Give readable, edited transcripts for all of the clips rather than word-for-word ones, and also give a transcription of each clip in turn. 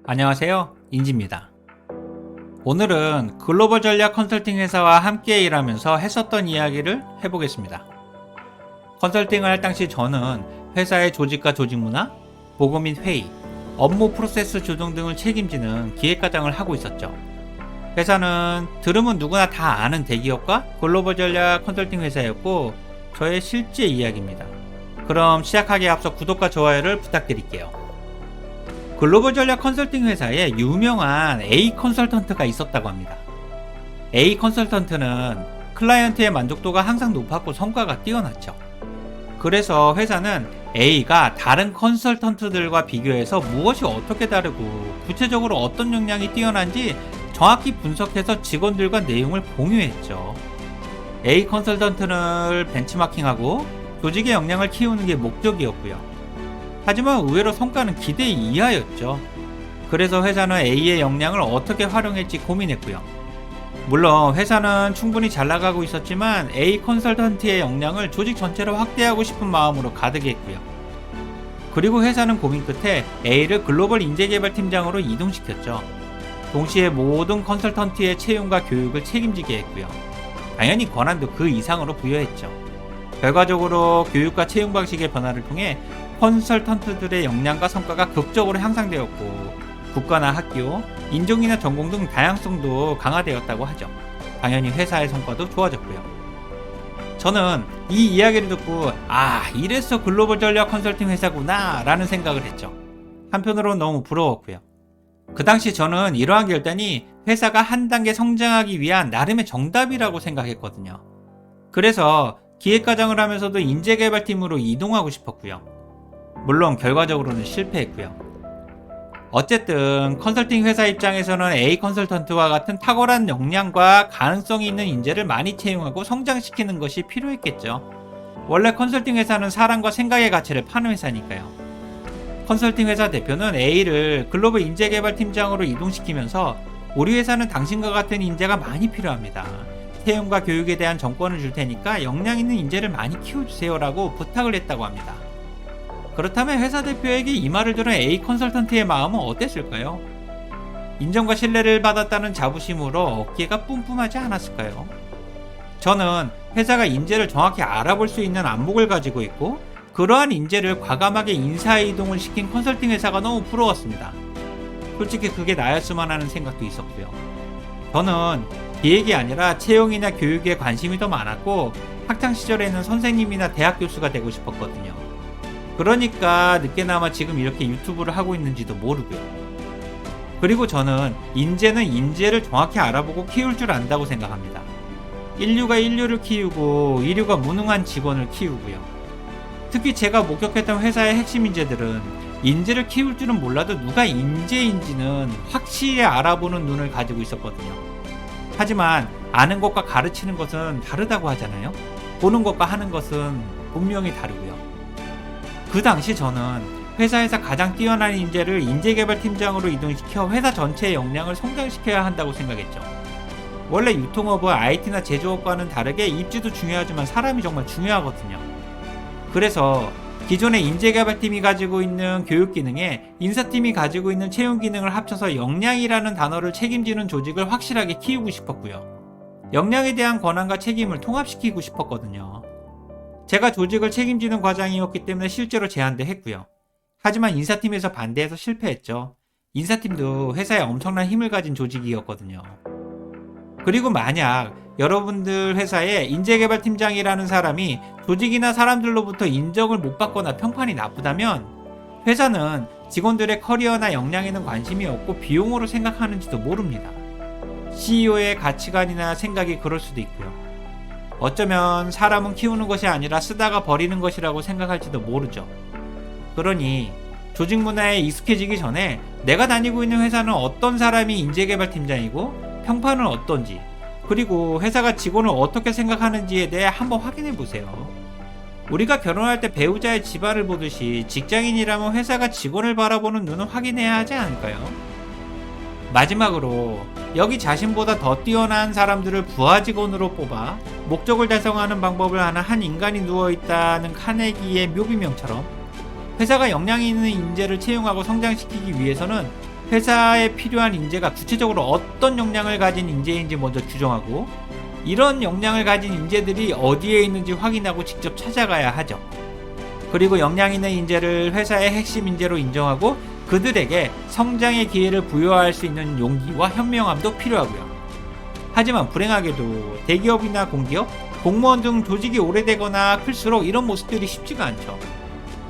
안녕하세요, 인지입니다. 오늘은 글로벌 전략 컨설팅 회사와 함께 일하면서 했었던 이야기를 해보겠습니다. 컨설팅을 할 당시 저는 회사의 조직과 조직 문화, 보고 및 회의, 업무 프로세스 조정 등을 책임지는 기획과장을 하고 있었죠. 회사는 들으면 누구나 다 아는 대기업과 글로벌 전략 컨설팅 회사였고 저의 실제 이야기입니다. 그럼 시작하기에 앞서 구독과 좋아요를 부탁드릴게요. 글로벌 전략 컨설팅 회사에 유명한 A 컨설턴트가 있었다고 합니다. A 컨설턴트는 클라이언트의 만족도가 항상 높았고 성과가 뛰어났죠. 그래서 회사는 A가 다른 컨설턴트들과 비교해서 무엇이 어떻게 다르고 구체적으로 어떤 역량이 뛰어난지 정확히 분석해서 직원들과 내용을 공유했죠. A 컨설턴트를 벤치마킹하고 조직의 역량을 키우는 게 목적이었고요. 하지만 의외로 성과는 기대 이하였죠. 그래서 회사는 A의 역량을 어떻게 활용할지 고민했고요. 물론 회사는 충분히 잘 나가고 있었지만 A 컨설턴트의 역량을 조직 전체로 확대하고 싶은 마음으로 가득했고요. 그리고 회사는 고민 끝에 A를 글로벌 인재개발팀장으로 이동시켰죠. 동시에 모든 컨설턴트의 채용과 교육을 책임지게 했고요. 당연히 권한도 그 이상으로 부여했죠. 결과적으로 교육과 채용 방식의 변화를 통해 컨설턴트들의 역량과 성과가 극적으로 향상되었고 국가나 학교, 인종이나 전공 등 다양성도 강화되었다고 하죠. 당연히 회사의 성과도 좋아졌고요. 저는 이 이야기를 듣고 이래서 글로벌 전략 컨설팅 회사구나 라는 생각을 했죠. 한편으로는 너무 부러웠고요. 그 당시 저는 이러한 결단이 회사가 한 단계 성장하기 위한 나름의 정답이라고 생각했거든요. 그래서 기획과장을 하면서도 인재개발팀으로 이동하고 싶었고요. 물론 결과적으로는 실패했고요. 어쨌든 컨설팅 회사 입장에서는 A 컨설턴트와 같은 탁월한 역량과 가능성이 있는 인재를 많이 채용하고 성장시키는 것이 필요했겠죠. 원래 컨설팅 회사는 사람과 생각의 가치를 파는 회사니까요. 컨설팅 회사 대표는 A를 글로벌 인재개발팀장으로 이동시키면서 우리 회사는 당신과 같은 인재가 많이 필요합니다. 채용과 교육에 대한 정권을 줄 테니까 역량 있는 인재를 많이 키워주세요 라고 부탁을 했다고 합니다. 그렇다면 회사 대표에게 이 말을 들은 A 컨설턴트의 마음은 어땠을까요? 인정과 신뢰를 받았다는 자부심으로 어깨가 뿜뿜하지 않았을까요? 저는 회사가 인재를 정확히 알아볼 수 있는 안목을 가지고 있고 그러한 인재를 과감하게 인사이동을 시킨 컨설팅 회사가 너무 부러웠습니다. 솔직히 그게 나였으면 하는 생각도 있었고요. 저는 기획이 아니라 채용이나 교육에 관심이 더 많았고 학창시절에는 선생님이나 대학 교수가 되고 싶었거든요. 그러니까 늦게나마 지금 이렇게 유튜브를 하고 있는지도 모르고요. 그리고 저는 인재는 인재를 정확히 알아보고 키울 줄 안다고 생각합니다. 인류가 인류를 키우고 인류가 무능한 직원을 키우고요. 특히 제가 목격했던 회사의 핵심 인재들은 인재를 키울 줄은 몰라도 누가 인재인지는 확실히 알아보는 눈을 가지고 있었거든요. 하지만 아는 것과 가르치는 것은 다르다고 하잖아요. 보는 것과 하는 것은 분명히 다르고요. 그 당시 저는 회사에서 가장 뛰어난 인재를 인재개발팀장으로 이동시켜 회사 전체의 역량을 성장시켜야 한다고 생각했죠. 원래 유통업은 IT나 제조업과는 다르게 입지도 중요하지만 사람이 정말 중요하거든요. 그래서 기존의 인재개발팀이 가지고 있는 교육 기능에 인사팀이 가지고 있는 채용 기능을 합쳐서 역량이라는 단어를 책임지는 조직을 확실하게 키우고 싶었고요. 역량에 대한 권한과 책임을 통합시키고 싶었거든요. 제가 조직을 책임지는 과장이었기 때문에 실제로 제안도 했고요. 하지만 인사팀에서 반대해서 실패했죠. 인사팀도 회사에 엄청난 힘을 가진 조직이었거든요. 그리고 만약 여러분들 회사에 인재개발팀장이라는 사람이 조직이나 사람들로부터 인정을 못 받거나 평판이 나쁘다면 회사는 직원들의 커리어나 역량에는 관심이 없고 비용으로 생각하는지도 모릅니다. CEO의 가치관이나 생각이 그럴 수도 있고요. 어쩌면 사람은 키우는 것이 아니라 쓰다가 버리는 것이라고 생각할지도 모르죠. 그러니 조직 문화에 익숙해지기 전에 내가 다니고 있는 회사는 어떤 사람이 인재개발팀장이고 평판은 어떤지 그리고 회사가 직원을 어떻게 생각하는지에 대해 한번 확인해 보세요. 우리가 결혼할 때 배우자의 집안을 보듯이 직장인이라면 회사가 직원을 바라보는 눈을 확인해야 하지 않을까요? 마지막으로 여기 자신보다 더 뛰어난 사람들을 부하 직원으로 뽑아 목적을 달성하는 방법을 아는 한 인간이 누워있다는 카네기의 묘비명처럼 회사가 역량이 있는 인재를 채용하고 성장시키기 위해서는 회사에 필요한 인재가 구체적으로 어떤 역량을 가진 인재인지 먼저 규정하고, 이런 역량을 가진 인재들이 어디에 있는지 확인하고 직접 찾아가야 하죠. 그리고 역량 있는 인재를 회사의 핵심 인재로 인정하고 그들에게 성장의 기회를 부여할 수 있는 용기와 현명함도 필요하고요. 하지만 불행하게도 대기업이나 공기업, 공무원 등 조직이 오래되거나 클수록 이런 모습들이 쉽지가 않죠.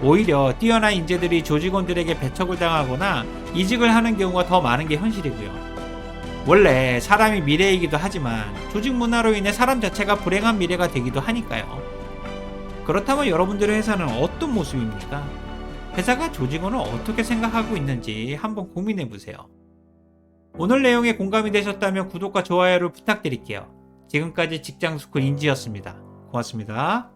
오히려 뛰어난 인재들이 조직원들에게 배척을 당하거나 이직을 하는 경우가 더 많은 게 현실이고요. 원래 사람이 미래이기도 하지만 조직 문화로 인해 사람 자체가 불행한 미래가 되기도 하니까요. 그렇다면 여러분들의 회사는 어떤 모습입니까? 회사가 조직원을 어떻게 생각하고 있는지 한번 고민해 보세요. 오늘 내용에 공감이 되셨다면 구독과 좋아요를 부탁드릴게요. 지금까지 직장스쿨 인지였습니다. 고맙습니다.